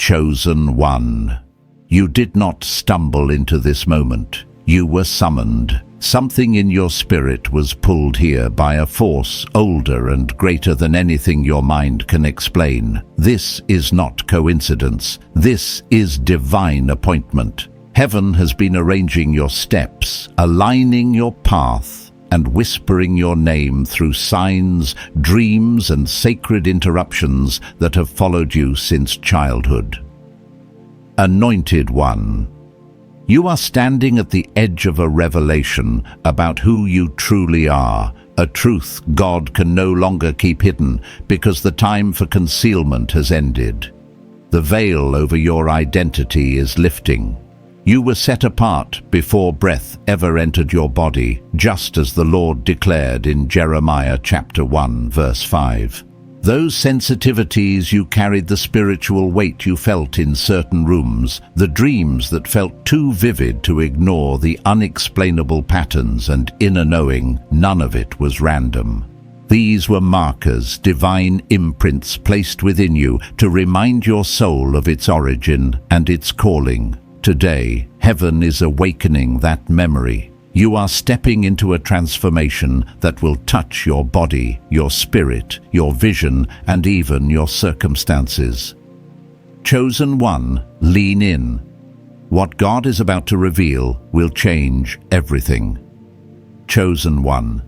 Chosen one. You did not stumble into this moment. You were summoned. Something in your spirit was pulled here by a force older and greater than anything your mind can explain. This is not coincidence. This is divine appointment. Heaven has been arranging your steps, aligning your path, and whispering your name through signs, dreams, and sacred interruptions that have followed you since childhood. Anointed One. You are standing at the edge of a revelation about who you truly are, a truth God can no longer keep hidden because the time for concealment has ended. The veil over your identity is lifting. You were set apart before breath ever entered your body, just as the Lord declared in Jeremiah chapter 1, verse 5. Those sensitivities you carried, the spiritual weight you felt in certain rooms, the dreams that felt too vivid to ignore the unexplainable patterns and inner knowing, none of it was random. These were markers, divine imprints placed within you to remind your soul of its origin and its calling. Today, heaven is awakening that memory. You are stepping into a transformation that will touch your body, your spirit, your vision, and even your circumstances. Chosen One, lean in. What God is about to reveal will change everything. Chosen One.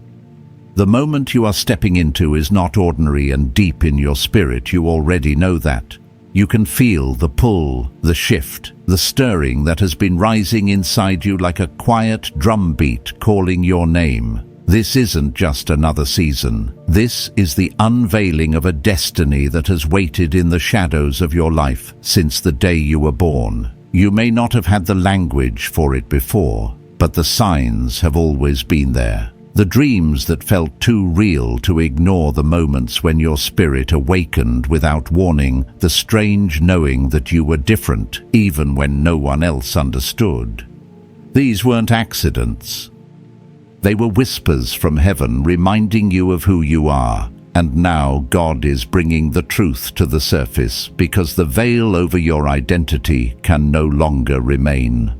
The moment you are stepping into is not ordinary and deep in your spirit. You already know that. You can feel the pull, the shift, the stirring that has been rising inside you like a quiet drumbeat calling your name. This isn't just another season. This is the unveiling of a destiny that has waited in the shadows of your life since the day you were born. You may not have had the language for it before, but the signs have always been there. The dreams that felt too real to ignore, the moments when your spirit awakened without warning, the strange knowing that you were different even when no one else understood. These weren't accidents. They were whispers from heaven reminding you of who you are. And now God is bringing the truth to the surface because the veil over your identity can no longer remain.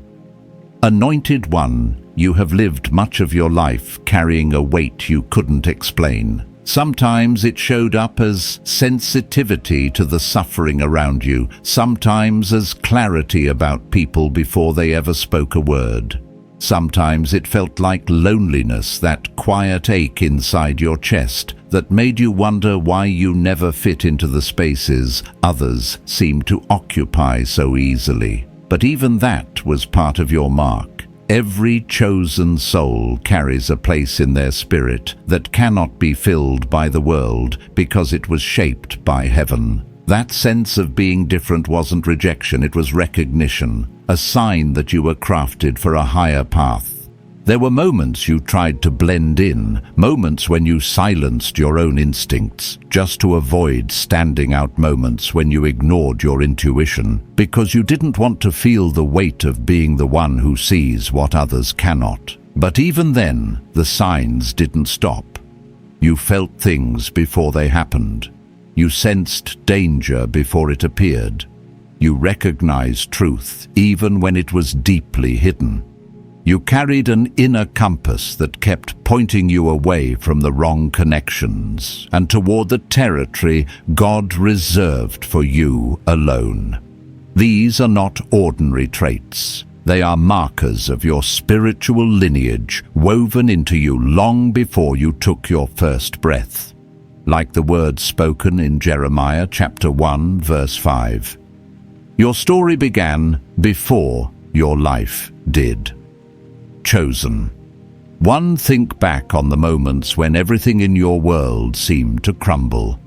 Anointed One, you have lived much of your life carrying a weight you couldn't explain. Sometimes it showed up as sensitivity to the suffering around you, sometimes as clarity about people before they ever spoke a word. Sometimes it felt like loneliness, that quiet ache inside your chest that made you wonder why you never fit into the spaces others seem to occupy so easily. But even that was part of your mark. Every chosen soul carries a place in their spirit that cannot be filled by the world because it was shaped by heaven. That sense of being different wasn't rejection, it was recognition, a sign that you were crafted for a higher path. There were moments you tried to blend in, moments when you silenced your own instincts, just to avoid standing out, moments when you ignored your intuition, because you didn't want to feel the weight of being the one who sees what others cannot. But even then, the signs didn't stop. You felt things before they happened. You sensed danger before it appeared. You recognized truth even when it was deeply hidden. You carried an inner compass that kept pointing you away from the wrong connections and toward the territory God reserved for you alone. These are not ordinary traits. They are markers of your spiritual lineage woven into you long before you took your first breath. Like the words spoken in Jeremiah chapter 1, verse 5. Your story began before your life did. Chosen One, think back on the moments when everything in your world seemed to crumble.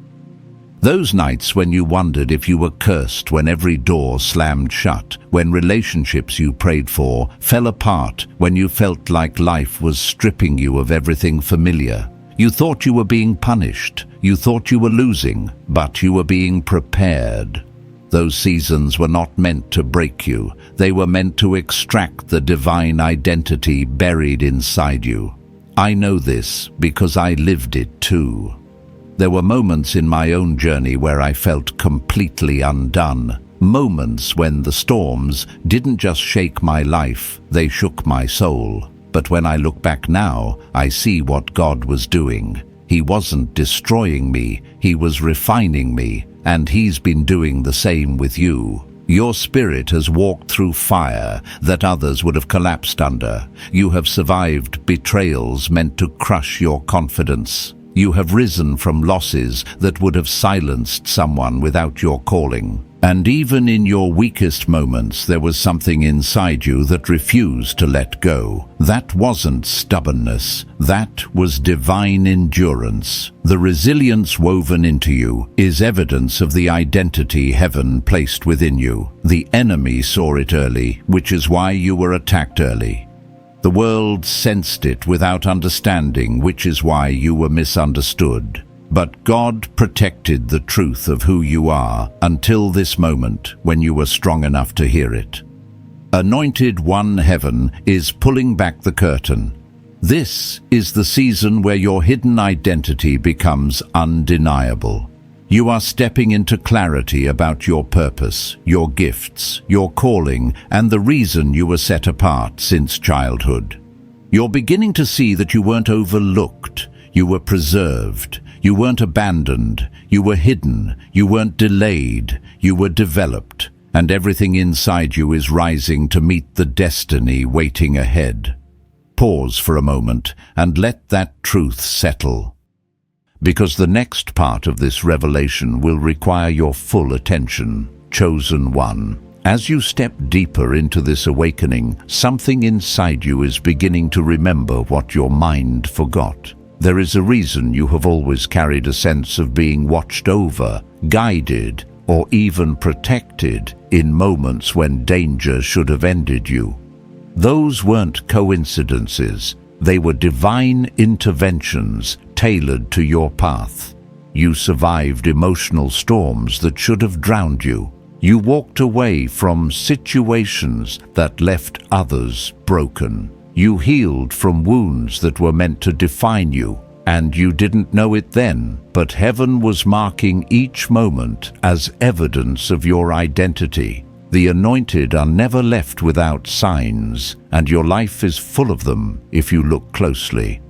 Those nights when you wondered if you were cursed, when every door slammed shut, when relationships you prayed for fell apart, when you felt like life was stripping you of everything familiar. You thought you were being punished, you thought you were losing, but you were being prepared. Those seasons were not meant to break you. They were meant to extract the divine identity buried inside you. I know this because I lived it too. There were moments in my own journey where I felt completely undone. Moments when the storms didn't just shake my life, they shook my soul. But when I look back now, I see what God was doing. He wasn't destroying me, He was refining me, and He's been doing the same with you. Your spirit has walked through fire that others would have collapsed under. You have survived betrayals meant to crush your confidence. You have risen from losses that would have silenced someone without your calling. And even in your weakest moments, there was something inside you that refused to let go. That wasn't stubbornness. That was divine endurance. The resilience woven into you is evidence of the identity heaven placed within you. The enemy saw it early, which is why you were attacked early. The world sensed it without understanding, which is why you were misunderstood. But God protected the truth of who you are until this moment when you were strong enough to hear it. Anointed One, heaven is pulling back the curtain. This is the season where your hidden identity becomes undeniable. You are stepping into clarity about your purpose, your gifts, your calling, and the reason you were set apart since childhood. You're beginning to see that you weren't overlooked, you were preserved. You weren't abandoned, you were hidden, you weren't delayed, you were developed, and everything inside you is rising to meet the destiny waiting ahead. Pause for a moment and let that truth settle. Because the next part of this revelation will require your full attention, chosen one. As you step deeper into this awakening, something inside you is beginning to remember what your mind forgot. There is a reason you have always carried a sense of being watched over, guided, or even protected in moments when danger should have ended you. Those weren't coincidences. They were divine interventions tailored to your path. You survived emotional storms that should have drowned you. You walked away from situations that left others broken. You healed from wounds that were meant to define you, and you didn't know it then, but heaven was marking each moment as evidence of your identity. The anointed are never left without signs, and your life is full of them if you look closely.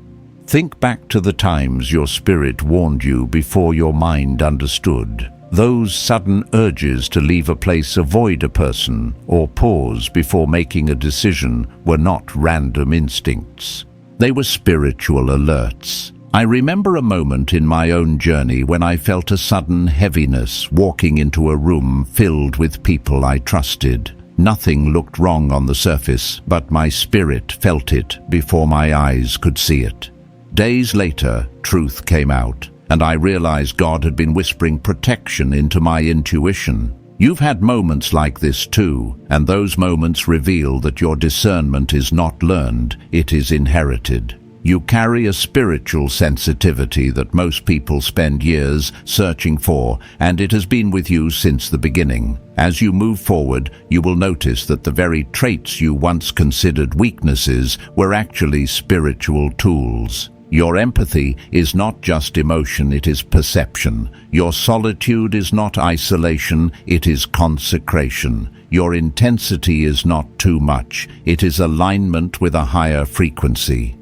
Think back to the times your spirit warned you before your mind understood. Those sudden urges to leave a place, avoid a person, or pause before making a decision were not random instincts. They were spiritual alerts. I remember a moment in my own journey when I felt a sudden heaviness walking into a room filled with people I trusted. Nothing looked wrong on the surface, but my spirit felt it before my eyes could see it. Days later, truth came out, and I realized God had been whispering protection into my intuition. You've had moments like this too, and those moments reveal that your discernment is not learned, it is inherited. You carry a spiritual sensitivity that most people spend years searching for, and it has been with you since the beginning. As you move forward, you will notice that the very traits you once considered weaknesses were actually spiritual tools. Your empathy is not just emotion, it is perception. Your solitude is not isolation, it is consecration. Your intensity is not too much, it is alignment with a higher frequency.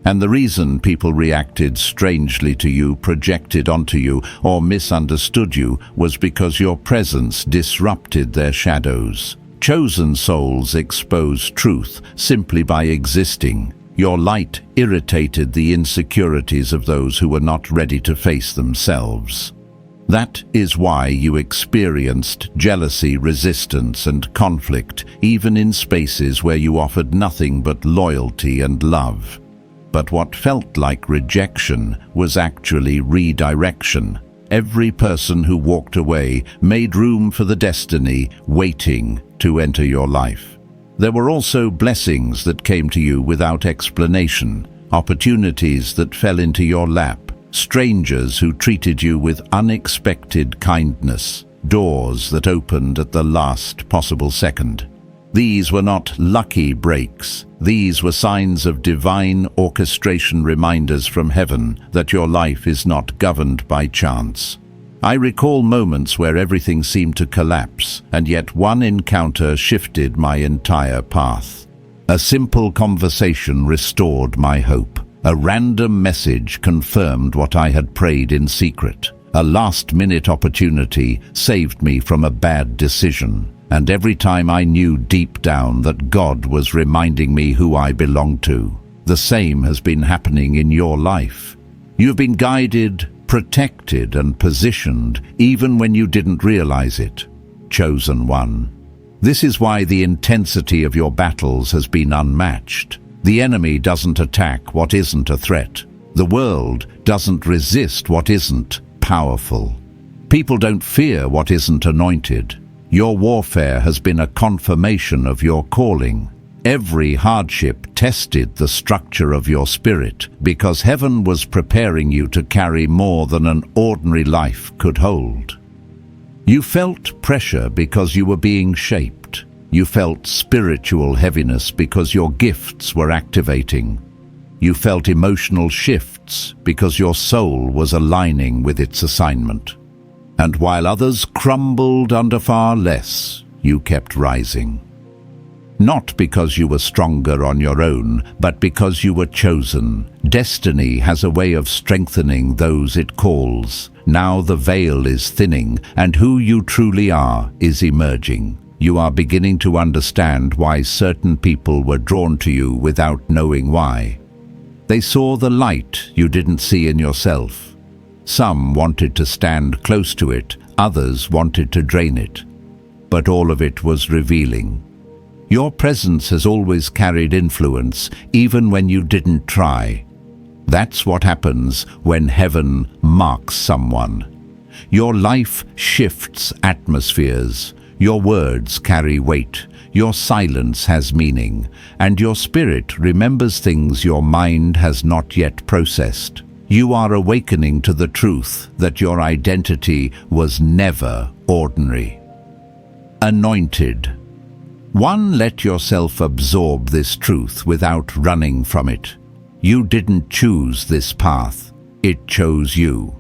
And the reason people reacted strangely to you, projected onto you, or misunderstood you was because your presence disrupted their shadows. Chosen souls expose truth simply by existing. Your light irritated the insecurities of those who were not ready to face themselves. That is why you experienced jealousy, resistance, and conflict, even in spaces where you offered nothing but loyalty and love. But what felt like rejection was actually redirection. Every person who walked away made room for the destiny waiting to enter your life. There were also blessings that came to you without explanation, opportunities that fell into your lap, strangers who treated you with unexpected kindness, doors that opened at the last possible second. These were not lucky breaks. These were signs of divine orchestration, reminders from heaven that your life is not governed by chance. I recall moments where everything seemed to collapse, and yet one encounter shifted my entire path. A simple conversation restored my hope. A random message confirmed what I had prayed in secret. A last-minute opportunity saved me from a bad decision. And every time I knew deep down that God was reminding me who I belonged to. The same has been happening in your life. You've been guided, protected, and positioned even when you didn't realize it. Chosen one. This is why the intensity of your battles has been unmatched. The enemy doesn't attack what isn't a threat. The world doesn't resist what isn't powerful. People don't fear what isn't anointed. Your warfare has been a confirmation of your calling. Every hardship tested the structure of your spirit because heaven was preparing you to carry more than an ordinary life could hold. You felt pressure because you were being shaped. You felt spiritual heaviness because your gifts were activating. You felt emotional shifts because your soul was aligning with its assignment. And while others crumbled under far less, you kept rising. Not because you were stronger on your own, but because you were chosen. Destiny has a way of strengthening those it calls. Now the veil is thinning, and who you truly are is emerging. You are beginning to understand why certain people were drawn to you without knowing why. They saw the light you didn't see in yourself. Some wanted to stand close to it, others wanted to drain it. But all of it was revealing. Your presence has always carried influence, even when you didn't try. That's what happens when heaven marks someone. Your life shifts atmospheres. Your words carry weight. Your silence has meaning. And your spirit remembers things your mind has not yet processed. You are awakening to the truth that your identity was never ordinary. Anointed. One, let yourself absorb this truth without running from it. You didn't choose this path. It chose you.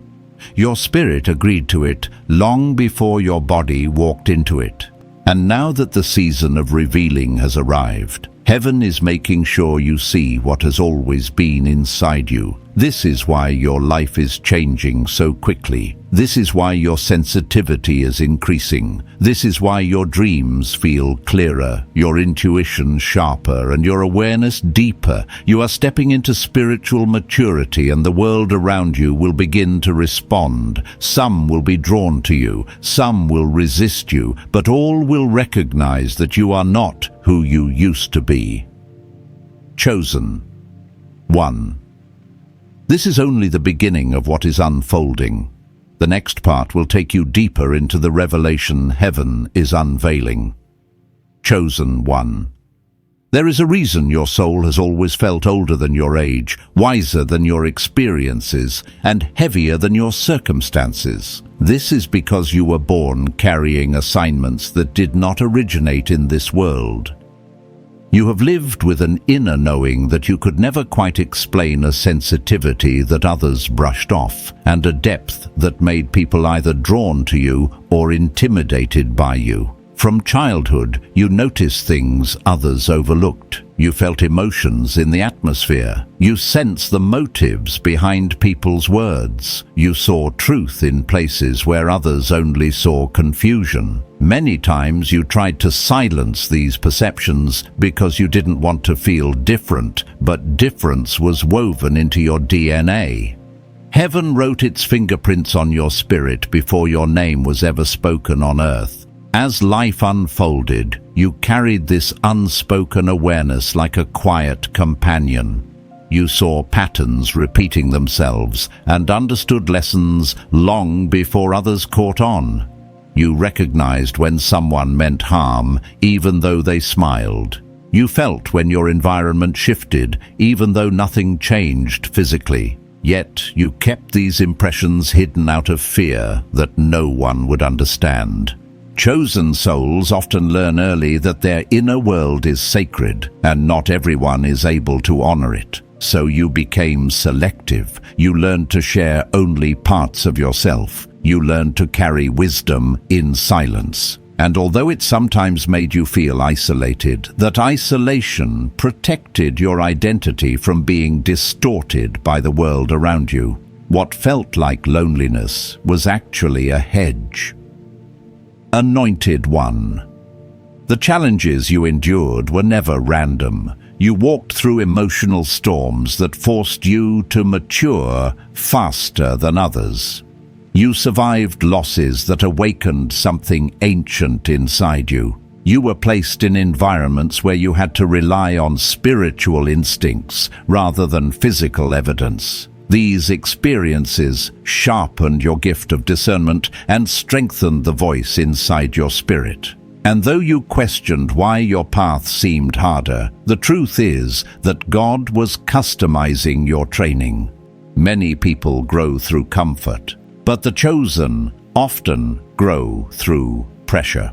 Your spirit agreed to it long before your body walked into it. And now that the season of revealing has arrived, heaven is making sure you see what has always been inside you. This is why your life is changing so quickly. This is why your sensitivity is increasing. This is why your dreams feel clearer, your intuition sharper, and your awareness deeper. You are stepping into spiritual maturity, and the world around you will begin to respond. Some will be drawn to you, some will resist you, but all will recognize that you are not who you used to be. Chosen. 1. This is only the beginning of what is unfolding. The next part will take you deeper into the revelation heaven is unveiling. Chosen one. There is a reason your soul has always felt older than your age, wiser than your experiences, and heavier than your circumstances. This is because you were born carrying assignments that did not originate in this world. You have lived with an inner knowing that you could never quite explain, a sensitivity that others brushed off, and a depth that made people either drawn to you or intimidated by you. From childhood, you noticed things others overlooked. You felt emotions in the atmosphere. You sensed the motives behind people's words. You saw truth in places where others only saw confusion. Many times you tried to silence these perceptions because you didn't want to feel different, but difference was woven into your DNA. Heaven wrote its fingerprints on your spirit before your name was ever spoken on earth. As life unfolded, you carried this unspoken awareness like a quiet companion. You saw patterns repeating themselves and understood lessons long before others caught on. You recognized when someone meant harm, even though they smiled. You felt when your environment shifted, even though nothing changed physically. Yet you kept these impressions hidden out of fear that no one would understand. Chosen souls often learn early that their inner world is sacred, and not everyone is able to honor it. So you became selective. You learned to share only parts of yourself. You learned to carry wisdom in silence. And although it sometimes made you feel isolated, that isolation protected your identity from being distorted by the world around you. What felt like loneliness was actually a hedge. Anointed One. The challenges you endured were never random. You walked through emotional storms that forced you to mature faster than others. You survived losses that awakened something ancient inside you. You were placed in environments where you had to rely on spiritual instincts rather than physical evidence. These experiences sharpened your gift of discernment and strengthened the voice inside your spirit. And though you questioned why your path seemed harder, the truth is that God was customizing your training. Many people grow through comfort, but the chosen often grow through pressure.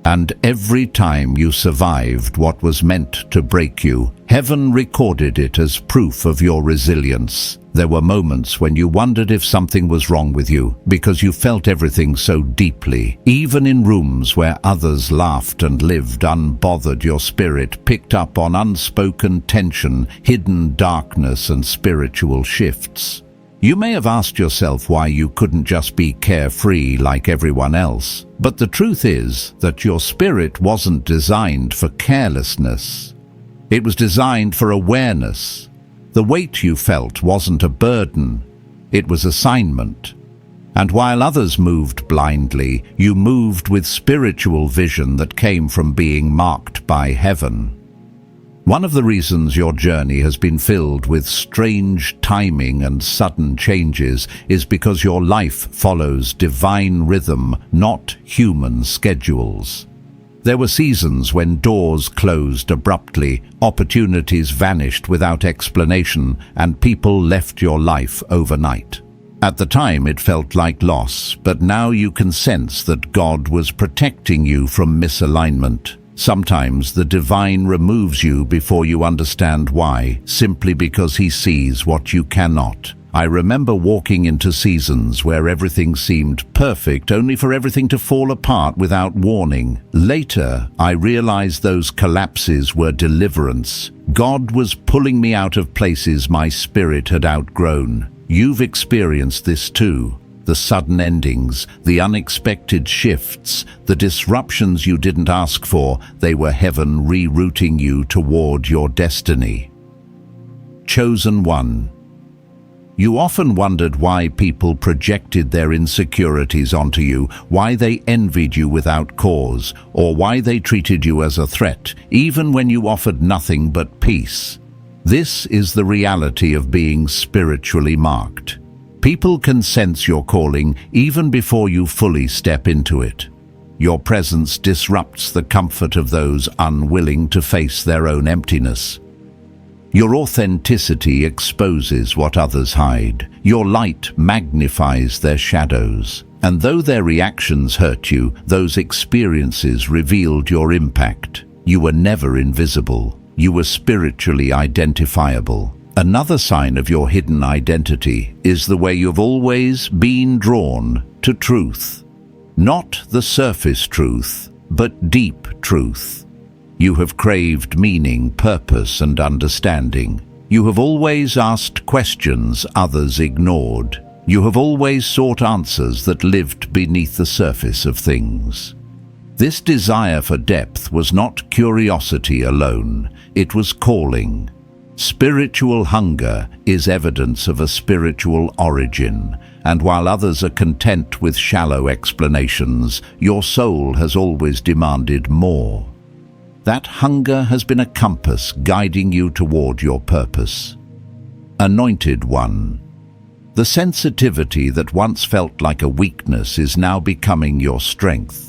And every time you survived what was meant to break you, heaven recorded it as proof of your resilience. There were moments when you wondered if something was wrong with you, because you felt everything so deeply. Even in rooms where others laughed and lived unbothered, your spirit picked up on unspoken tension, hidden darkness, and spiritual shifts. You may have asked yourself why you couldn't just be carefree like everyone else, but the truth is that your spirit wasn't designed for carelessness. It was designed for awareness. The weight you felt wasn't a burden, it was assignment. And while others moved blindly, you moved with spiritual vision that came from being marked by heaven. One of the reasons your journey has been filled with strange timing and sudden changes is because your life follows divine rhythm, not human schedules. There were seasons when doors closed abruptly, opportunities vanished without explanation, and people left your life overnight. At the time it felt like loss, but now you can sense that God was protecting you from misalignment. Sometimes the divine removes you before you understand why, simply because he sees what you cannot. I remember walking into seasons where everything seemed perfect, only for everything to fall apart without warning. Later, I realized those collapses were deliverance. God was pulling me out of places my spirit had outgrown. You've experienced this too. The sudden endings, the unexpected shifts, the disruptions you didn't ask for, they were heaven rerouting you toward your destiny. Chosen One. You often wondered why people projected their insecurities onto you, why they envied you without cause, or why they treated you as a threat, even when you offered nothing but peace. This is the reality of being spiritually marked. People can sense your calling even before you fully step into it. Your presence disrupts the comfort of those unwilling to face their own emptiness. Your authenticity exposes what others hide. Your light magnifies their shadows. And though their reactions hurt you, those experiences revealed your impact. You were never invisible. You were spiritually identifiable. Another sign of your hidden identity is the way you've always been drawn to truth. Not the surface truth, but deep truth. You have craved meaning, purpose, and understanding. You have always asked questions others ignored. You have always sought answers that lived beneath the surface of things. This desire for depth was not curiosity alone, it was calling. Spiritual hunger is evidence of a spiritual origin, and while others are content with shallow explanations, your soul has always demanded more. That hunger has been a compass guiding you toward your purpose. Anointed One. The sensitivity that once felt like a weakness is now becoming your strength.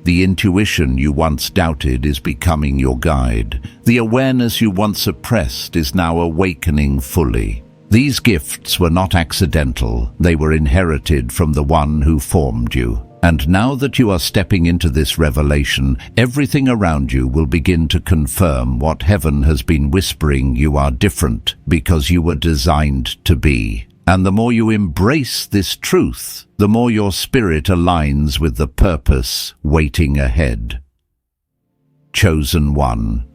The intuition you once doubted is becoming your guide. The awareness you once suppressed is now awakening fully. These gifts were not accidental, they were inherited from the one who formed you. And now that you are stepping into this revelation, everything around you will begin to confirm what heaven has been whispering: you are different because you were designed to be. And the more you embrace this truth, the more your spirit aligns with the purpose waiting ahead. Chosen One.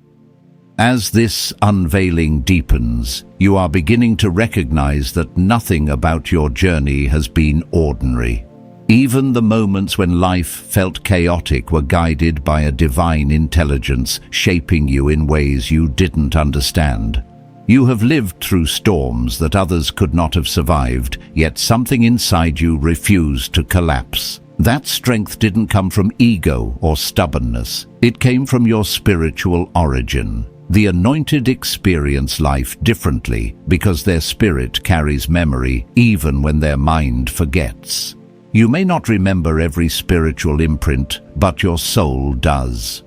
As this unveiling deepens, you are beginning to recognize that nothing about your journey has been ordinary. Even the moments when life felt chaotic were guided by a divine intelligence shaping you in ways you didn't understand. You have lived through storms that others could not have survived, yet something inside you refused to collapse. That strength didn't come from ego or stubbornness. It came from your spiritual origin. The anointed experience life differently because their spirit carries memory even when their mind forgets. You may not remember every spiritual imprint, but your soul does.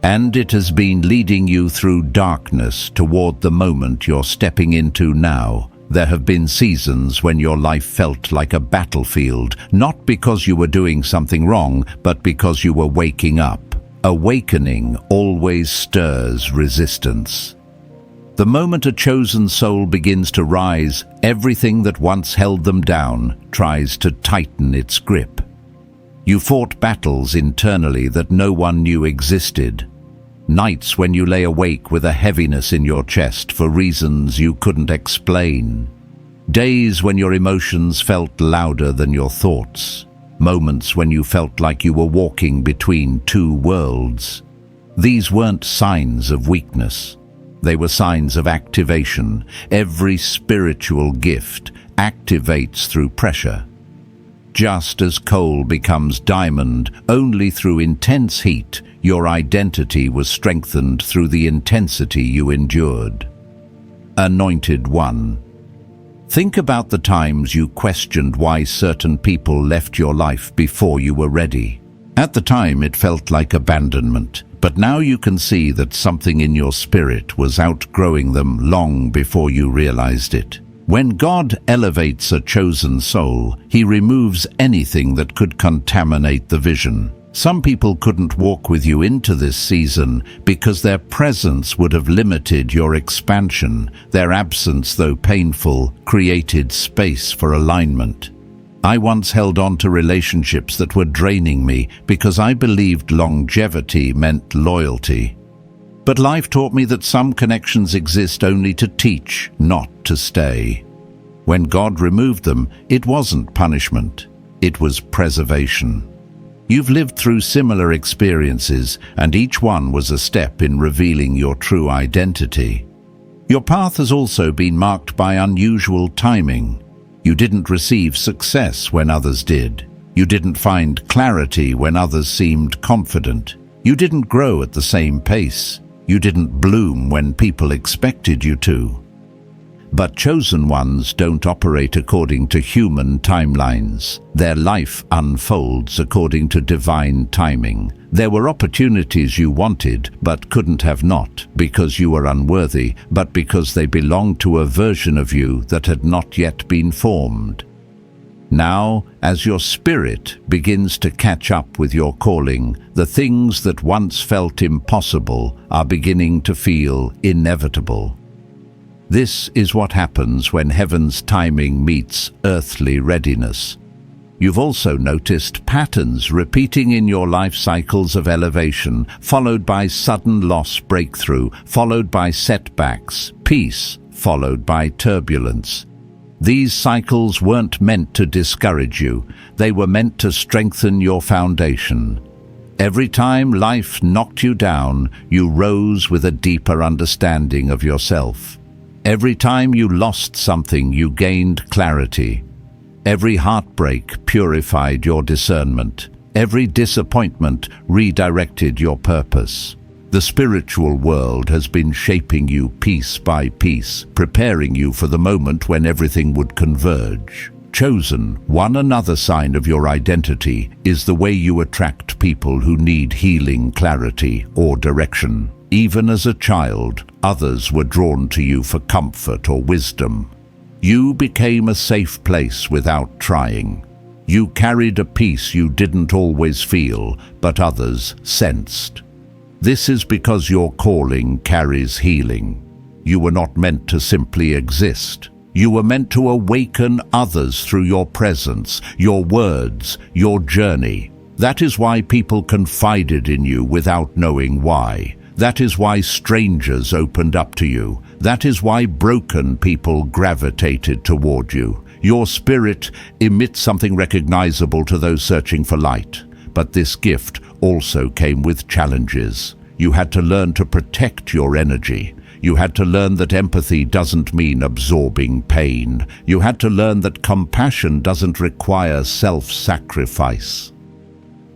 And it has been leading you through darkness toward the moment you're stepping into now. There have been seasons when your life felt like a battlefield, not because you were doing something wrong, but because you were waking up. Awakening always stirs resistance. The moment a chosen soul begins to rise, everything that once held them down tries to tighten its grip. You fought battles internally that no one knew existed. Nights when you lay awake with a heaviness in your chest for reasons you couldn't explain. Days when your emotions felt louder than your thoughts. Moments when you felt like you were walking between two worlds. These weren't signs of weakness. They were signs of activation. Every spiritual gift activates through pressure. Just as coal becomes diamond only through intense heat, your identity was strengthened through the intensity you endured. Anointed One. Think about the times you questioned why certain people left your life before you were ready. At the time it felt like abandonment, but now you can see that something in your spirit was outgrowing them long before you realized it. When God elevates a chosen soul, He removes anything that could contaminate the vision. Some people couldn't walk with you into this season because their presence would have limited your expansion. Their absence, though painful, created space for alignment. I once held on to relationships that were draining me because I believed longevity meant loyalty. But life taught me that some connections exist only to teach, not to stay. When God removed them, it wasn't punishment, it was preservation. You've lived through similar experiences, and each one was a step in revealing your true identity. Your path has also been marked by unusual timing. You didn't receive success when others did. You didn't find clarity when others seemed confident. You didn't grow at the same pace. You didn't bloom when people expected you to. But chosen ones don't operate according to human timelines. Their life unfolds according to divine timing. There were opportunities you wanted but couldn't have, not because you were unworthy, but because they belonged to a version of you that had not yet been formed. Now, as your spirit begins to catch up with your calling, the things that once felt impossible are beginning to feel inevitable. This is what happens when heaven's timing meets earthly readiness. You've also noticed patterns repeating in your life cycles of elevation, followed by sudden loss, breakthrough, followed by setbacks, peace, followed by turbulence. These cycles weren't meant to discourage you, they were meant to strengthen your foundation. Every time life knocked you down, you rose with a deeper understanding of yourself. Every time you lost something, you gained clarity. Every heartbreak purified your discernment. Every disappointment redirected your purpose. The spiritual world has been shaping you piece by piece, preparing you for the moment when everything would converge. Chosen, one another sign of your identity is the way you attract people who need healing, clarity, or direction. Even as a child, others were drawn to you for comfort or wisdom. You became a safe place without trying. You carried a peace you didn't always feel, but others sensed. This is because your calling carries healing. You were not meant to simply exist. You were meant to awaken others through your presence, your words, your journey. That is why people confided in you without knowing why. That is why strangers opened up to you. That is why broken people gravitated toward you. Your spirit emits something recognizable to those searching for light. But this gift also came with challenges. You had to learn to protect your energy. You had to learn that empathy doesn't mean absorbing pain. You had to learn that compassion doesn't require self-sacrifice.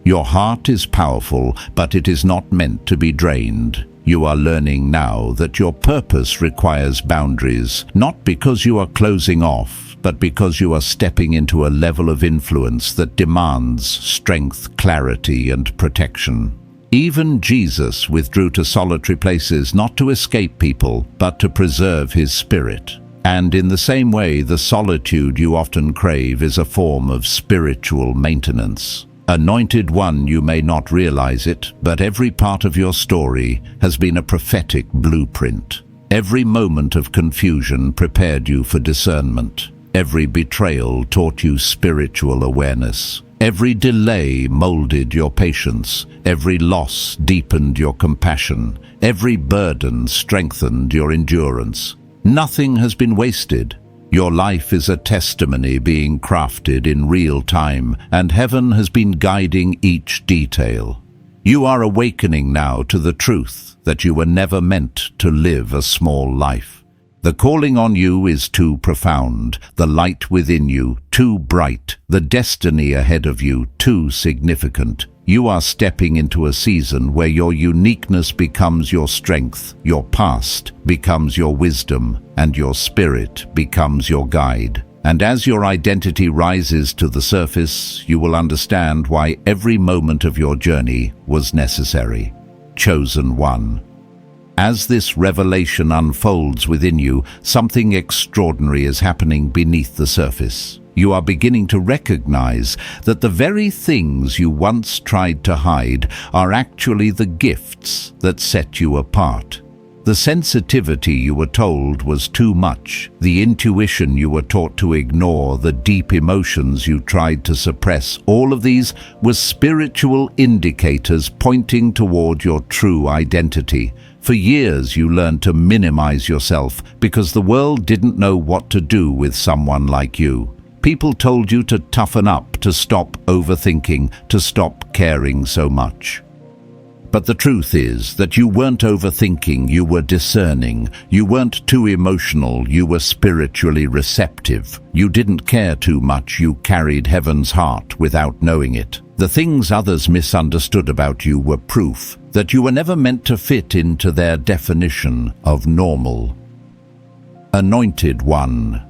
Your heart is powerful, but it is not meant to be drained. You are learning now that your purpose requires boundaries, not because you are closing off, but because you are stepping into a level of influence that demands strength, clarity, and protection. Even Jesus withdrew to solitary places not to escape people, but to preserve his spirit. And in the same way, the solitude you often crave is a form of spiritual maintenance. Anointed one, you may not realize it, but every part of your story has been a prophetic blueprint. Every moment of confusion prepared you for discernment. Every betrayal taught you spiritual awareness. Every delay molded your patience. Every loss deepened your compassion. Every burden strengthened your endurance. Nothing has been wasted. Your life is a testimony being crafted in real time, and heaven has been guiding each detail. You are awakening now to the truth that you were never meant to live a small life. The calling on you is too profound, the light within you too bright, the destiny ahead of you too significant. You are stepping into a season where your uniqueness becomes your strength, your past becomes your wisdom, and your spirit becomes your guide. And as your identity rises to the surface, you will understand why every moment of your journey was necessary. Chosen one. As this revelation unfolds within you, something extraordinary is happening beneath the surface. You are beginning to recognize that the very things you once tried to hide are actually the gifts that set you apart. The sensitivity you were told was too much, the intuition you were taught to ignore, the deep emotions you tried to suppress, all of these were spiritual indicators pointing toward your true identity. For years you learned to minimize yourself because the world didn't know what to do with someone like you. People told you to toughen up, to stop overthinking, to stop caring so much. But the truth is that you weren't overthinking, you were discerning. You weren't too emotional, you were spiritually receptive. You didn't care too much, you carried heaven's heart without knowing it. The things others misunderstood about you were proof that you were never meant to fit into their definition of normal. Anointed one.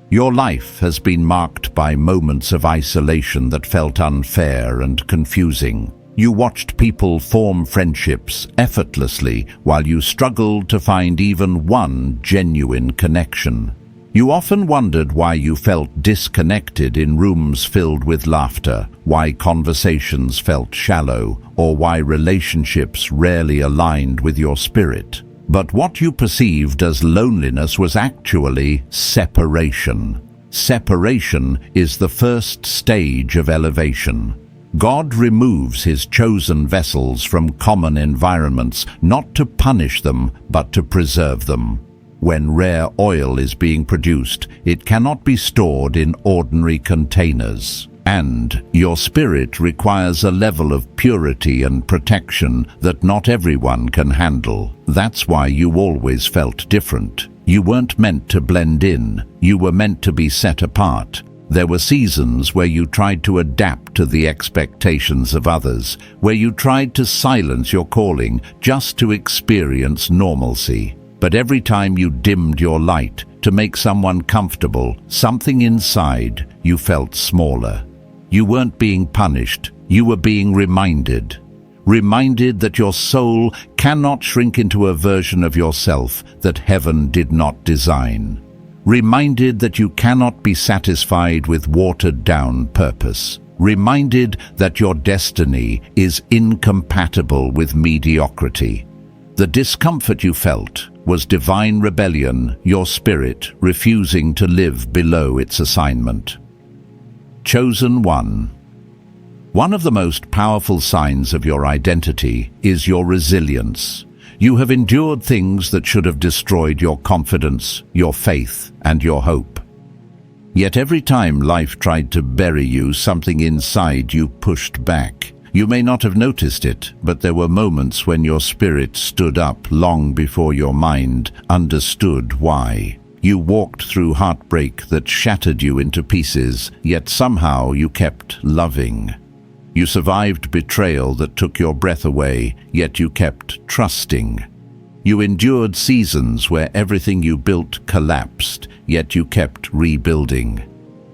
Your life has been marked by moments of isolation that felt unfair and confusing. You watched people form friendships effortlessly while you struggled to find even one genuine connection. You often wondered why you felt disconnected in rooms filled with laughter, why conversations felt shallow, or why relationships rarely aligned with your spirit. But what you perceived as loneliness was actually separation. Separation is the first stage of elevation. God removes his chosen vessels from common environments, not to punish them, but to preserve them. When rare oil is being produced, it cannot be stored in ordinary containers. And your spirit requires a level of purity and protection that not everyone can handle. That's why you always felt different. You weren't meant to blend in. You were meant to be set apart. There were seasons where you tried to adapt to the expectations of others, where you tried to silence your calling just to experience normalcy. But every time you dimmed your light to make someone comfortable, something inside you felt smaller. You weren't being punished, you were being reminded. Reminded that your soul cannot shrink into a version of yourself that heaven did not design. Reminded that you cannot be satisfied with watered-down purpose. Reminded that your destiny is incompatible with mediocrity. The discomfort you felt was divine rebellion, your spirit refusing to live below its assignment. Chosen one. One of the most powerful signs of your identity is your resilience. You have endured things that should have destroyed your confidence, your faith, and your hope. Yet every time life tried to bury you, something inside you pushed back. You may not have noticed it, but there were moments when your spirit stood up long before your mind understood why. You walked through heartbreak that shattered you into pieces, yet somehow you kept loving. You survived betrayal that took your breath away, yet you kept trusting. You endured seasons where everything you built collapsed, yet you kept rebuilding.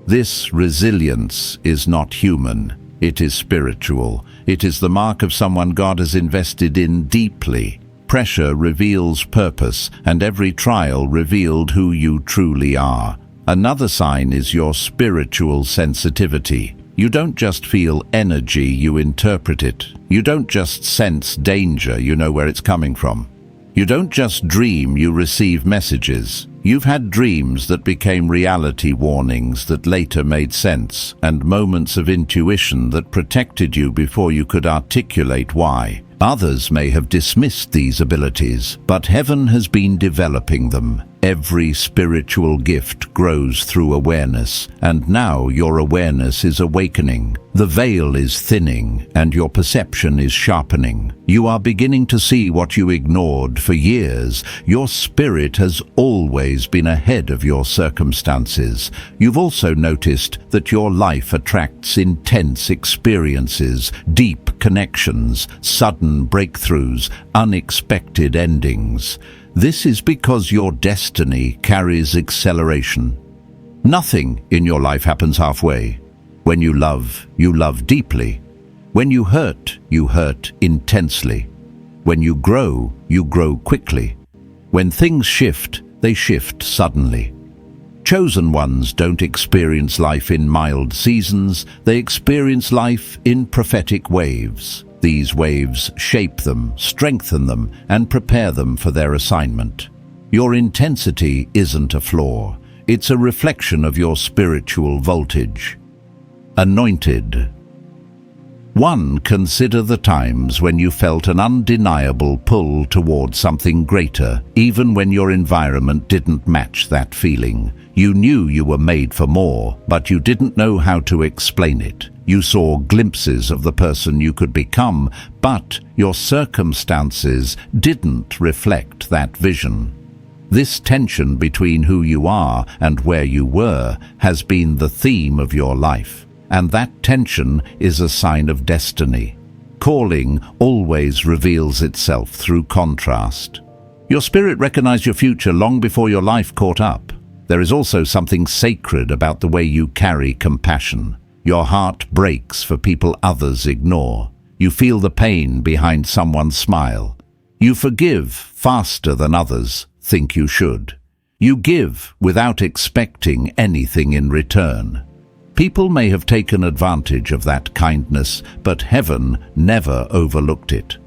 This resilience is not human. It is spiritual. It is the mark of someone God has invested in deeply. Pressure reveals purpose, and every trial revealed who you truly are. Another sign is your spiritual sensitivity. You don't just feel energy, you interpret it. You don't just sense danger, you know where it's coming from. You don't just dream, you receive messages. You've had dreams that became reality warnings that later made sense, and moments of intuition that protected you before you could articulate why. Others may have dismissed these abilities, but heaven has been developing them. Every spiritual gift grows through awareness, and now your awareness is awakening. The veil is thinning, and your perception is sharpening. You are beginning to see what you ignored for years. Your spirit has always been ahead of your circumstances. You've also noticed that your life attracts intense experiences, deep connections, sudden breakthroughs, unexpected endings. This is because your destiny carries acceleration. Nothing in your life happens halfway. When you love deeply. When you hurt intensely. When you grow quickly. When things shift, they shift suddenly. Chosen ones don't experience life in mild seasons, they experience life in prophetic waves. These waves shape them, strengthen them, and prepare them for their assignment. Your intensity isn't a flaw. It's a reflection of your spiritual voltage. Anointed. 1. Consider the times when you felt an undeniable pull toward something greater, even when your environment didn't match that feeling. You knew you were made for more, but you didn't know how to explain it. You saw glimpses of the person you could become, but your circumstances didn't reflect that vision. This tension between who you are and where you were has been the theme of your life, and that tension is a sign of destiny. Calling always reveals itself through contrast. Your spirit recognized your future long before your life caught up. There is also something sacred about the way you carry compassion. Your heart breaks for people others ignore. You feel the pain behind someone's smile. You forgive faster than others think you should. You give without expecting anything in return. People may have taken advantage of that kindness, but heaven never overlooked it.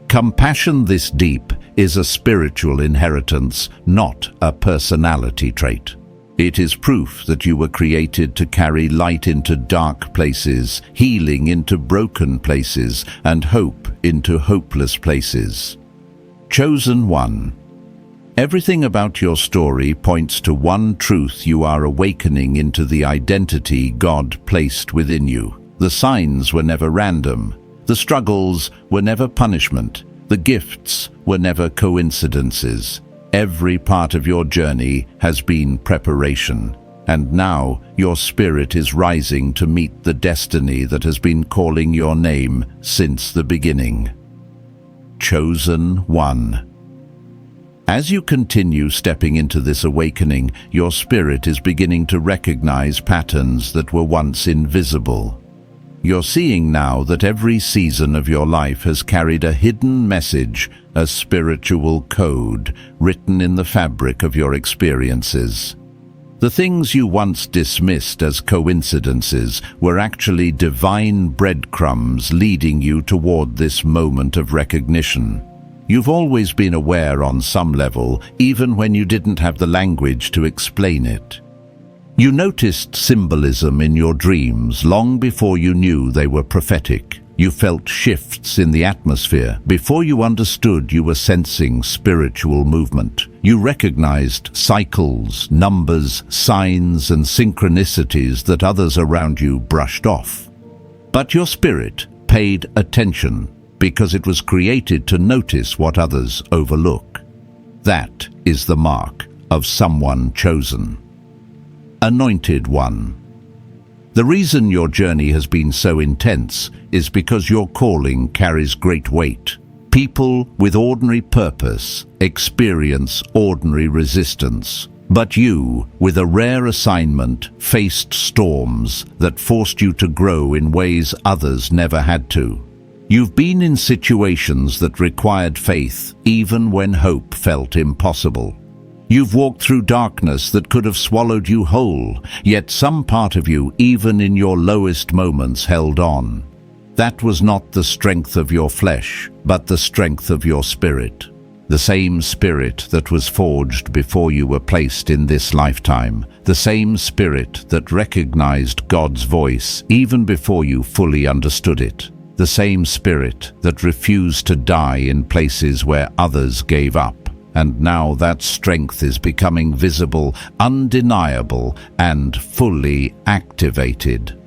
Compassion this deep is a spiritual inheritance, not a personality trait. It is proof that you were created to carry light into dark places, healing into broken places, and hope into hopeless places. Chosen one. Everything about your story points to one truth: you are awakening into the identity God placed within you. The signs were never random. The struggles were never punishment. The gifts were never coincidences. Every part of your journey has been preparation, and now your spirit is rising to meet the destiny that has been calling your name since the beginning. Chosen one. As you continue stepping into this awakening, your spirit is beginning to recognize patterns that were once invisible. You're seeing now that every season of your life has carried a hidden message, a spiritual code written in the fabric of your experiences. The things you once dismissed as coincidences were actually divine breadcrumbs leading you toward this moment of recognition. You've always been aware on some level, even when you didn't have the language to explain it. You noticed symbolism in your dreams long before you knew they were prophetic. You felt shifts in the atmosphere. Before you understood, you were sensing spiritual movement. You recognized cycles, numbers, signs, and synchronicities that others around you brushed off. But your spirit paid attention because it was created to notice what others overlook. That is the mark of someone chosen. Anointed One. The reason your journey has been so intense is because your calling carries great weight. People with ordinary purpose experience ordinary resistance, but you, with a rare assignment, faced storms that forced you to grow in ways others never had to. You've been in situations that required faith, even when hope felt impossible. You've walked through darkness that could have swallowed you whole, yet some part of you, even in your lowest moments, held on. That was not the strength of your flesh, but the strength of your spirit. The same spirit that was forged before you were placed in this lifetime. The same spirit that recognized God's voice even before you fully understood it. The same spirit that refused to die in places where others gave up. And now that strength is becoming visible, undeniable, and fully activated.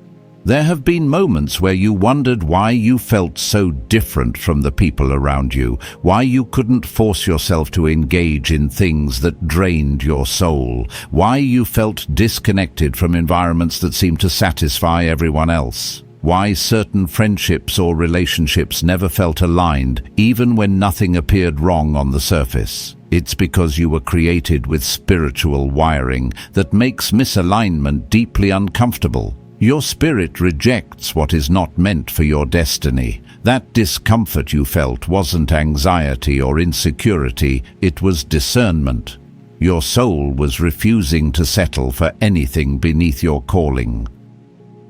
There have been moments where you wondered why you felt so different from the people around you, why you couldn't force yourself to engage in things that drained your soul, why you felt disconnected from environments that seemed to satisfy everyone else. Why certain friendships or relationships never felt aligned, even when nothing appeared wrong on the surface. It's because you were created with spiritual wiring that makes misalignment deeply uncomfortable. Your spirit rejects what is not meant for your destiny. That discomfort you felt wasn't anxiety or insecurity, it was discernment. Your soul was refusing to settle for anything beneath your calling.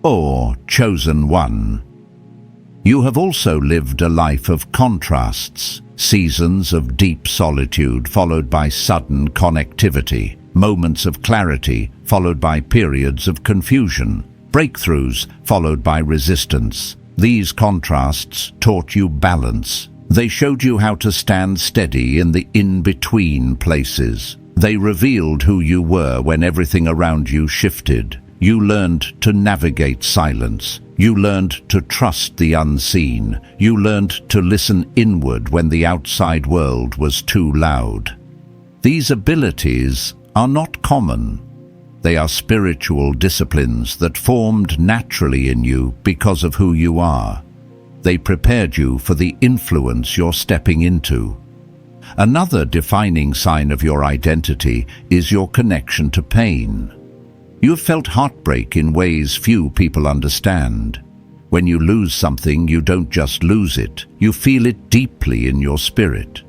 Or chosen one. You have also lived a life of contrasts, seasons of deep solitude followed by sudden connectivity, moments of clarity followed by periods of confusion, breakthroughs followed by resistance. These contrasts taught you balance. They showed you how to stand steady in the in-between places. They revealed who you were when everything around you shifted. You learned to navigate silence. You learned to trust the unseen. You learned to listen inward when the outside world was too loud. These abilities are not common. They are spiritual disciplines that formed naturally in you because of who you are. They prepared you for the influence you're stepping into. Another defining sign of your identity is your connection to pain. You have felt heartbreak in ways few people understand. When you lose something, you don't just lose it, you feel it deeply in your spirit.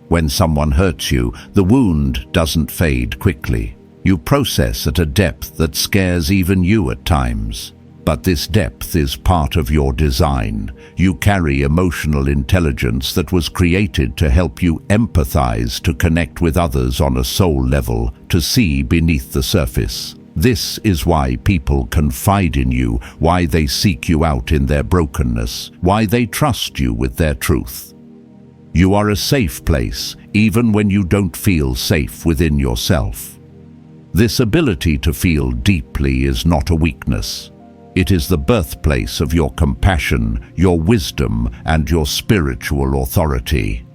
When someone hurts you, the wound doesn't fade quickly. You process at a depth that scares even you at times. But this depth is part of your design. You carry emotional intelligence that was created to help you empathize, to connect with others on a soul level, to see beneath the surface. This is why people confide in you, why they seek you out in their brokenness, why they trust you with their truth. You are a safe place, even when you don't feel safe within yourself. This ability to feel deeply is not a weakness. It is the birthplace of your compassion, your wisdom, and your spiritual authority.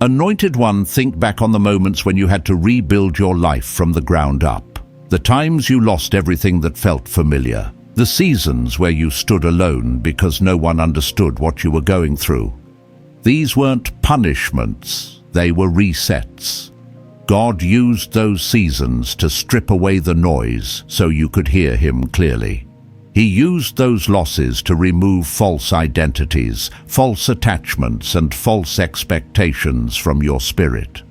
Anointed One, think back on the moments when you had to rebuild your life from the ground up. The times you lost everything that felt familiar. The seasons where you stood alone because no one understood what you were going through. These weren't punishments, they were resets. God used those seasons to strip away the noise so you could hear Him clearly. He used those losses to remove false identities, false attachments, and false expectations from your spirit.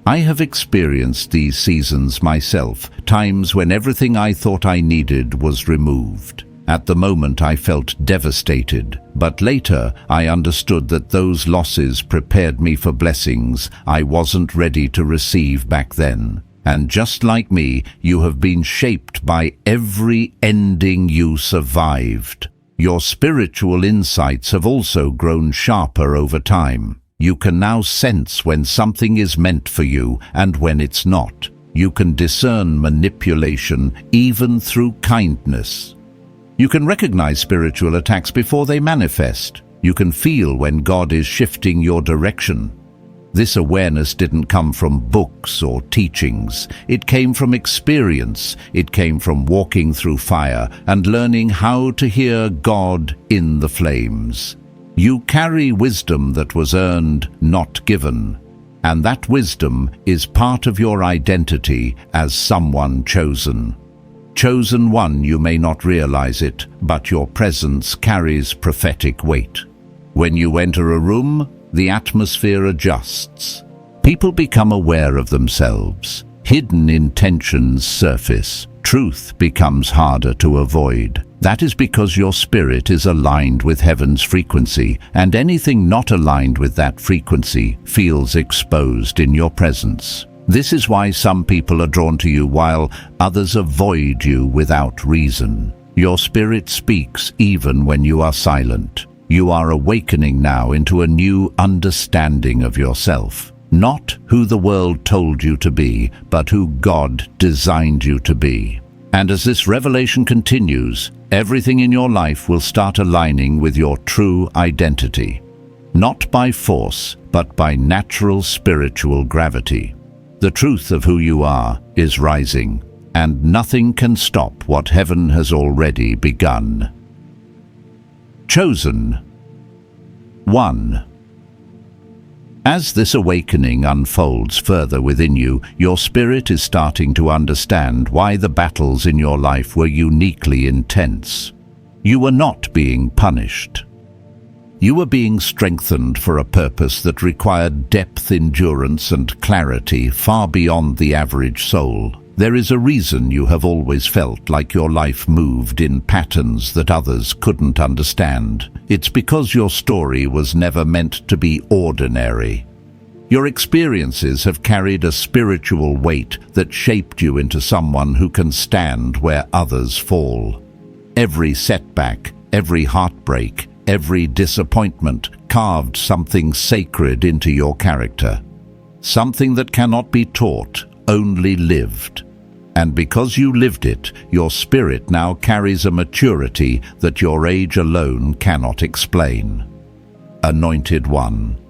I have experienced these seasons myself, times when everything I thought I needed was removed. At the moment I felt devastated, but later I understood that those losses prepared me for blessings I wasn't ready to receive back then. And just like me, you have been shaped by every ending you survived. Your spiritual insights have also grown sharper over time. You can now sense when something is meant for you and when it's not. You can discern manipulation even through kindness. You can recognize spiritual attacks before they manifest. You can feel when God is shifting your direction. This awareness didn't come from books or teachings. It came from experience. It came from walking through fire and learning how to hear God in the flames. You carry wisdom that was earned, not given. And that wisdom is part of your identity as someone chosen. Chosen one, you may not realize it, but your presence carries prophetic weight. When you enter a room, the atmosphere adjusts. People become aware of themselves. Hidden intentions surface. Truth becomes harder to avoid. That is because your spirit is aligned with heaven's frequency, and anything not aligned with that frequency feels exposed in your presence. This is why some people are drawn to you while others avoid you without reason. Your spirit speaks even when you are silent. You are awakening now into a new understanding of yourself. Not who the world told you to be, but who God designed you to be. And as this revelation continues, everything in your life will start aligning with your true identity. Not by force, but by natural spiritual gravity. The truth of who you are is rising, and nothing can stop what heaven has already begun. Chosen. 1. As this awakening unfolds further within you, your spirit is starting to understand why the battles in your life were uniquely intense. You were not being punished. You were being strengthened for a purpose that required depth, endurance, and clarity far beyond the average soul. There is a reason you have always felt like your life moved in patterns that others couldn't understand. It's because your story was never meant to be ordinary. Your experiences have carried a spiritual weight that shaped you into someone who can stand where others fall. Every setback, every heartbreak, every disappointment carved something sacred into your character. Something that cannot be taught, only lived. And because you lived it, your spirit now carries a maturity that your age alone cannot explain. Anointed One.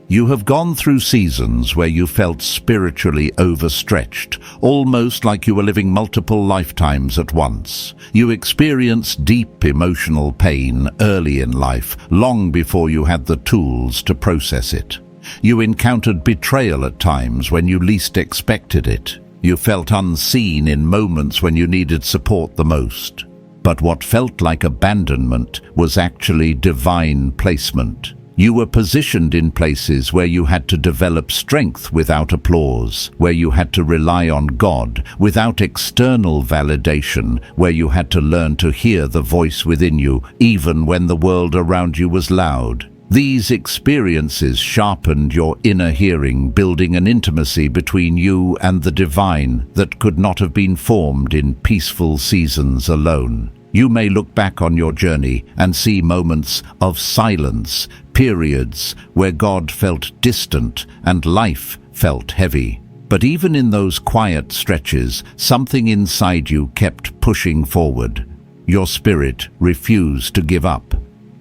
You have gone through seasons where you felt spiritually overstretched, almost like you were living multiple lifetimes at once. You experienced deep emotional pain early in life, long before you had the tools to process it. You encountered betrayal at times when you least expected it. You felt unseen in moments when you needed support the most. But what felt like abandonment was actually divine placement. You were positioned in places where you had to develop strength without applause, where you had to rely on God without external validation, where you had to learn to hear the voice within you even when the world around you was loud. These experiences sharpened your inner hearing, building an intimacy between you and the divine that could not have been formed in peaceful seasons alone. You may look back on your journey and see moments of silence, periods where God felt distant and life felt heavy. But even in those quiet stretches, something inside you kept pushing forward. Your spirit refused to give up.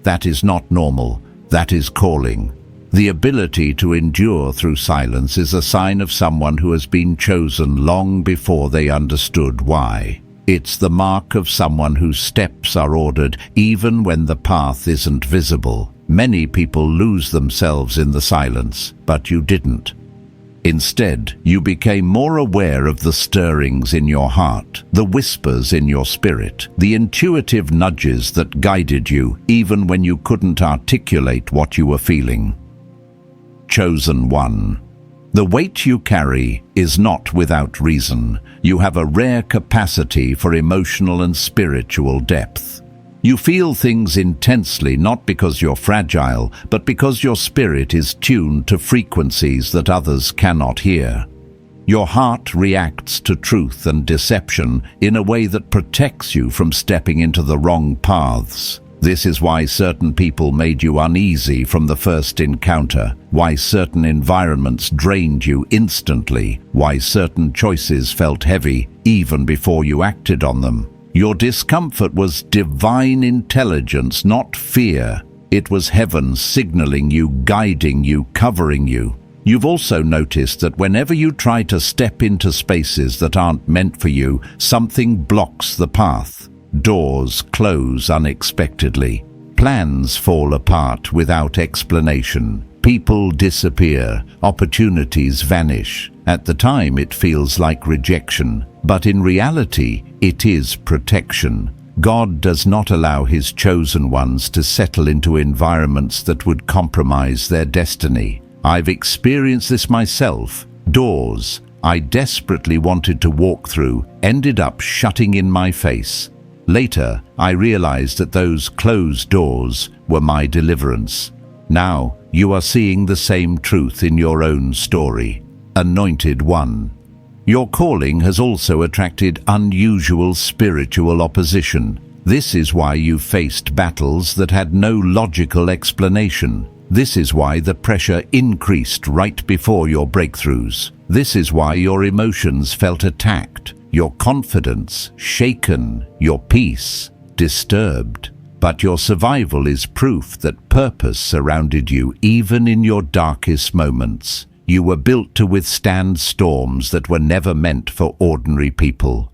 That is not normal. That is calling. The ability to endure through silence is a sign of someone who has been chosen long before they understood why. It's the mark of someone whose steps are ordered even when the path isn't visible. Many people lose themselves in the silence, but you didn't. Instead, you became more aware of the stirrings in your heart, the whispers in your spirit, the intuitive nudges that guided you even when you couldn't articulate what you were feeling. Chosen One. The weight you carry is not without reason. You have a rare capacity for emotional and spiritual depth. You feel things intensely not because you're fragile, but because your spirit is tuned to frequencies that others cannot hear. Your heart reacts to truth and deception in a way that protects you from stepping into the wrong paths. This is why certain people made you uneasy from the first encounter, why certain environments drained you instantly, why certain choices felt heavy even before you acted on them. Your discomfort was divine intelligence, not fear. It was heaven signaling you, guiding you, covering you. You've also noticed that whenever you try to step into spaces that aren't meant for you, something blocks the path. Doors close unexpectedly. Plans fall apart without explanation. People disappear. Opportunities vanish. At the time, it feels like rejection, but in reality, it is protection. God does not allow His chosen ones to settle into environments that would compromise their destiny. I've experienced this myself. Doors I desperately wanted to walk through ended up shutting in my face. Later, I realized that those closed doors were my deliverance. Now, you are seeing the same truth in your own story. Anointed One. Your calling has also attracted unusual spiritual opposition. This is why you faced battles that had no logical explanation. This is why the pressure increased right before your breakthroughs. This is why your emotions felt attacked, your confidence shaken, your peace disturbed. But your survival is proof that purpose surrounded you even in your darkest moments. You were built to withstand storms that were never meant for ordinary people.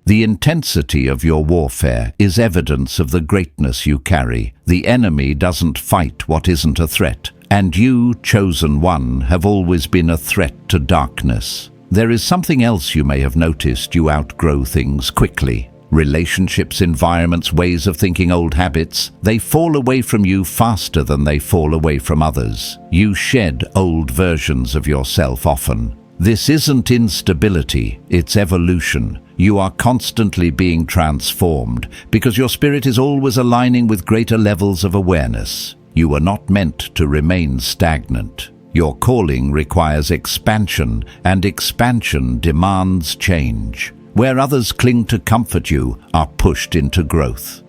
The intensity of your warfare is evidence of the greatness you carry. The enemy doesn't fight what isn't a threat, and you, chosen one, have always been a threat to darkness. There is something else you may have noticed: you outgrow things quickly. Relationships, environments, ways of thinking, old habits, they fall away from you faster than they fall away from others. You shed old versions of yourself often. This isn't instability, it's evolution. You are constantly being transformed because your spirit is always aligning with greater levels of awareness. You are not meant to remain stagnant. Your calling requires expansion, and expansion demands change. Where others cling to comfort, you are pushed into growth.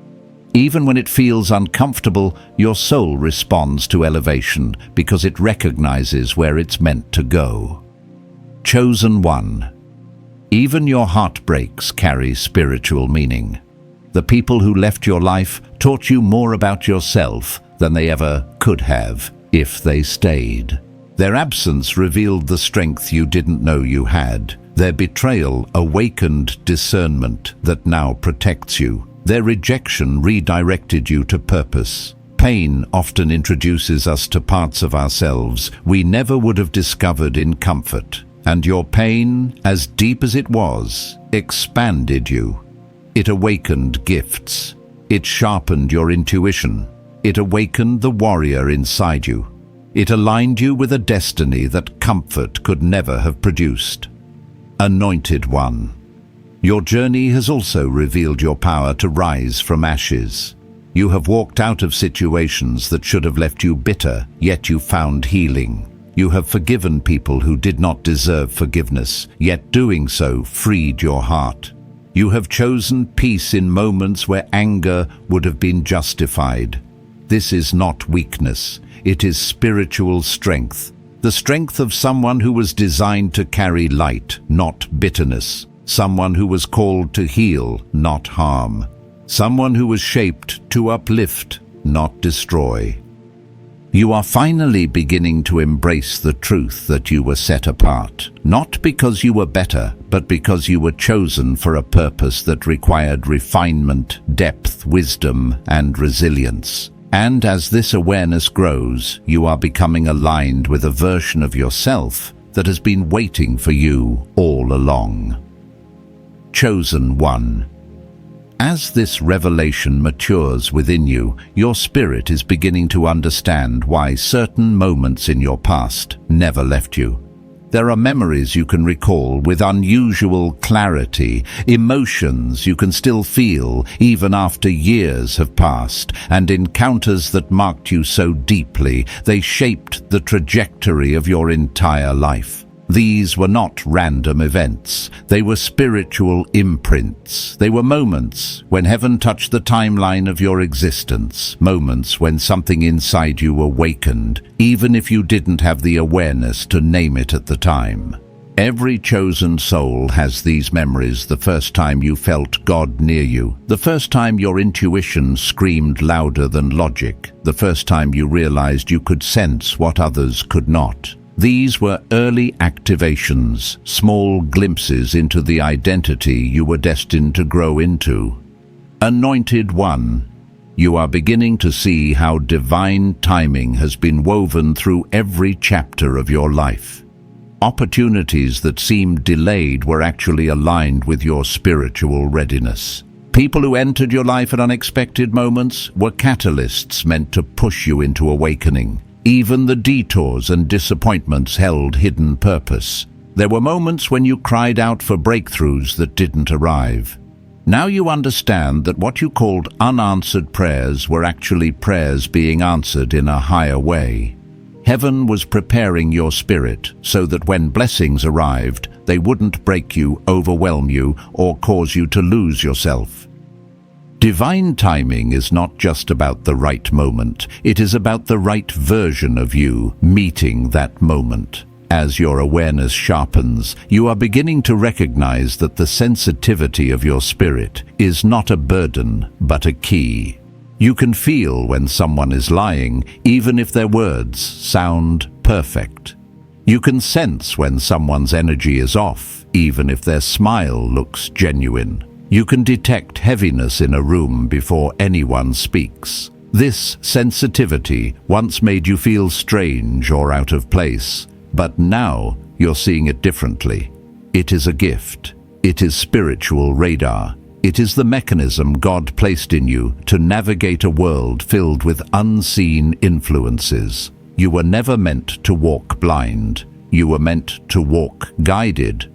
Even when it feels uncomfortable, your soul responds to elevation because it recognizes where it's meant to go. Chosen One. Even your heartbreaks carry spiritual meaning. The people who left your life taught you more about yourself than they ever could have if they stayed. Their absence revealed the strength you didn't know you had. Their betrayal awakened discernment that now protects you. Their rejection redirected you to purpose. Pain often introduces us to parts of ourselves we never would have discovered in comfort. And your pain, as deep as it was, expanded you. It awakened gifts. It sharpened your intuition. It awakened the warrior inside you. It aligned you with a destiny that comfort could never have produced. Anointed One. Your journey has also revealed your power to rise from ashes. You have walked out of situations that should have left you bitter, yet you found healing. You have forgiven people who did not deserve forgiveness, yet doing so freed your heart. You have chosen peace in moments where anger would have been justified. This is not weakness, it is spiritual strength. The strength of someone who was designed to carry light, not bitterness. Someone who was called to heal, not harm. Someone who was shaped to uplift, not destroy. You are finally beginning to embrace the truth that you were set apart, not because you were better, but because you were chosen for a purpose that required refinement, depth, wisdom, and resilience. And as this awareness grows, you are becoming aligned with a version of yourself that has been waiting for you all along. Chosen One. As this revelation matures within you, your spirit is beginning to understand why certain moments in your past never left you. There are memories you can recall with unusual clarity, emotions you can still feel even after years have passed, and encounters that marked you so deeply they shaped the trajectory of your entire life. These were not random events. They were spiritual imprints. They were moments when heaven touched the timeline of your existence, moments when something inside you awakened, even if you didn't have the awareness to name it at the time. Every chosen soul has these memories: the first time you felt God near you, the first time your intuition screamed louder than logic, the first time you realized you could sense what others could not. These were early activations, small glimpses into the identity you were destined to grow into. Anointed One, you are beginning to see how divine timing has been woven through every chapter of your life. Opportunities that seemed delayed were actually aligned with your spiritual readiness. People who entered your life at unexpected moments were catalysts meant to push you into awakening. Even the detours and disappointments held hidden purpose. There were moments when you cried out for breakthroughs that didn't arrive. Now you understand that what you called unanswered prayers were actually prayers being answered in a higher way. Heaven was preparing your spirit so that when blessings arrived, they wouldn't break you, overwhelm you, or cause you to lose yourself. Divine timing is not just about the right moment. It is about the right version of you meeting that moment. As your awareness sharpens, you are beginning to recognize that the sensitivity of your spirit is not a burden, but a key. You can feel when someone is lying, even if their words sound perfect. You can sense when someone's energy is off, even if their smile looks genuine. You can detect heaviness in a room before anyone speaks. This sensitivity once made you feel strange or out of place, but now you're seeing it differently. It is a gift. It is spiritual radar. It is the mechanism God placed in you to navigate a world filled with unseen influences. You were never meant to walk blind. You were meant to walk guided.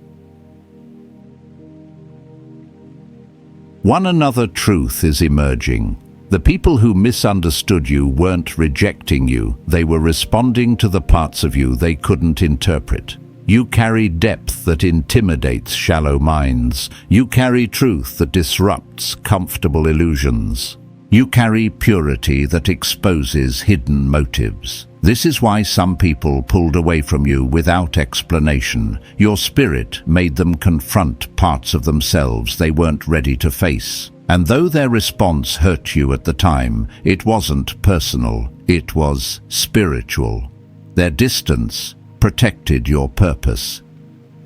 One another truth is emerging. The people who misunderstood you weren't rejecting you. They were responding to the parts of you they couldn't interpret. You carry depth that intimidates shallow minds. You carry truth that disrupts comfortable illusions. You carry purity that exposes hidden motives. This is why some people pulled away from you without explanation. Your spirit made them confront parts of themselves they weren't ready to face. And though their response hurt you at the time, it wasn't personal, it was spiritual. Their distance protected your purpose.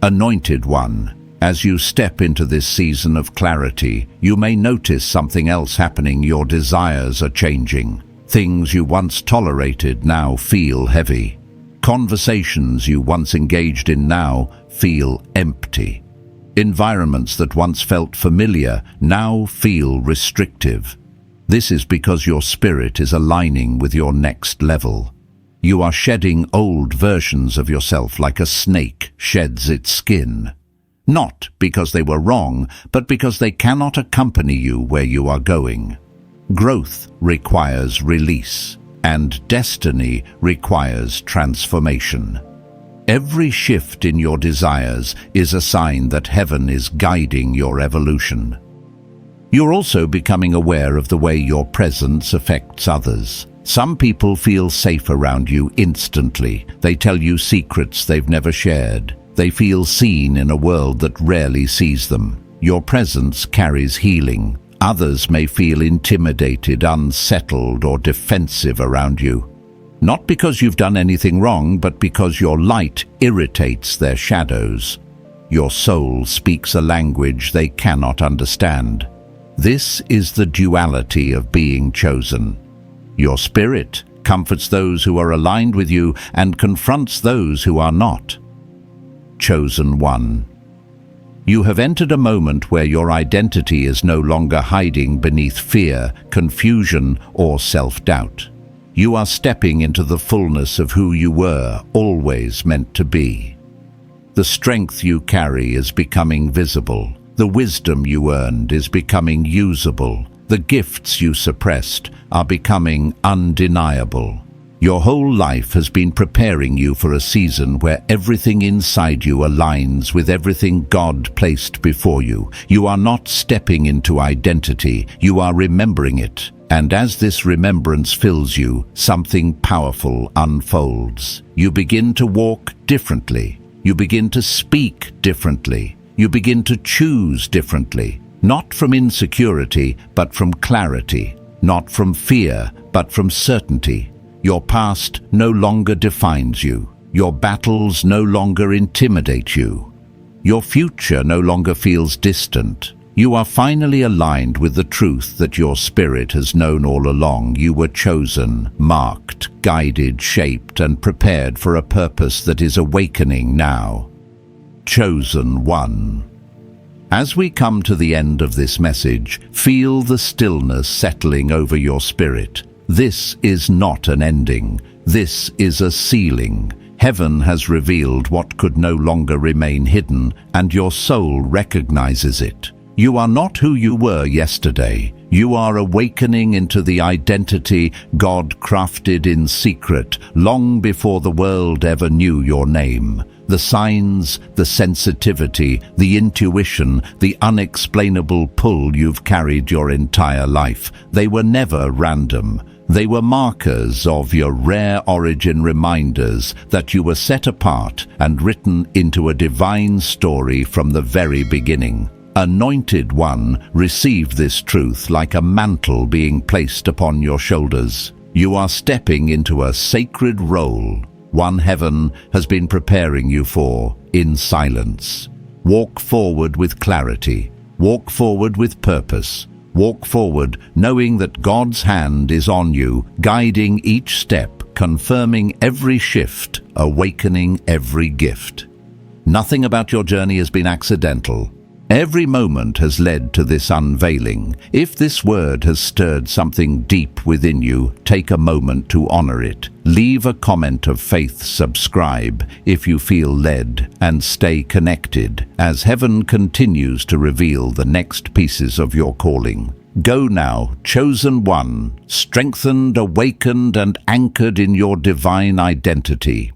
Anointed One, as you step into this season of clarity, you may notice something else happening. Your desires are changing. Things you once tolerated now feel heavy. Conversations you once engaged in now feel empty. Environments that once felt familiar now feel restrictive. This is because your spirit is aligning with your next level. You are shedding old versions of yourself like a snake sheds its skin. Not because they were wrong, but because they cannot accompany you where you are going. Growth requires release, and destiny requires transformation. Every shift in your desires is a sign that heaven is guiding your evolution. You're also becoming aware of the way your presence affects others. Some people feel safe around you instantly. They tell you secrets they've never shared. They feel seen in a world that rarely sees them. Your presence carries healing. Others may feel intimidated, unsettled, or defensive around you. Not because you've done anything wrong, but because your light irritates their shadows. Your soul speaks a language they cannot understand. This is the duality of being chosen. Your spirit comforts those who are aligned with you and confronts those who are not. Chosen One. You have entered a moment where your identity is no longer hiding beneath fear, confusion, or self-doubt. You are stepping into the fullness of who you were always meant to be. The strength you carry is becoming visible. The wisdom you earned is becoming usable. The gifts you suppressed are becoming undeniable. Your whole life has been preparing you for a season where everything inside you aligns with everything God placed before you. You are not stepping into identity, you are remembering it. And as this remembrance fills you, something powerful unfolds. You begin to walk differently. You begin to speak differently. You begin to choose differently. Not from insecurity, but from clarity. Not from fear, but from certainty. Your past no longer defines you. Your battles no longer intimidate you. Your future no longer feels distant. You are finally aligned with the truth that your spirit has known all along. You were chosen, marked, guided, shaped, and prepared for a purpose that is awakening now. Chosen one. As we come to the end of this message, feel the stillness settling over your spirit. This is not an ending. This is a sealing. Heaven has revealed what could no longer remain hidden, and your soul recognizes it. You are not who you were yesterday. You are awakening into the identity God crafted in secret, long before the world ever knew your name. The signs, the sensitivity, the intuition, the unexplainable pull you've carried your entire life, they were never random. They were markers of your rare origin, reminders that you were set apart and written into a divine story from the very beginning. Anointed one, receive this truth like a mantle being placed upon your shoulders. You are stepping into a sacred role, one heaven has been preparing you for, in silence. Walk forward with clarity. Walk forward with purpose. Walk forward knowing that God's hand is on you, guiding each step, confirming every shift, awakening every gift. Nothing about your journey has been accidental. Every moment has led to this unveiling. If this word has stirred something deep within you, take a moment to honor it. Leave a comment of faith, subscribe if you feel led, and stay connected as heaven continues to reveal the next pieces of your calling. Go now, chosen one, strengthened, awakened, and anchored in your divine identity.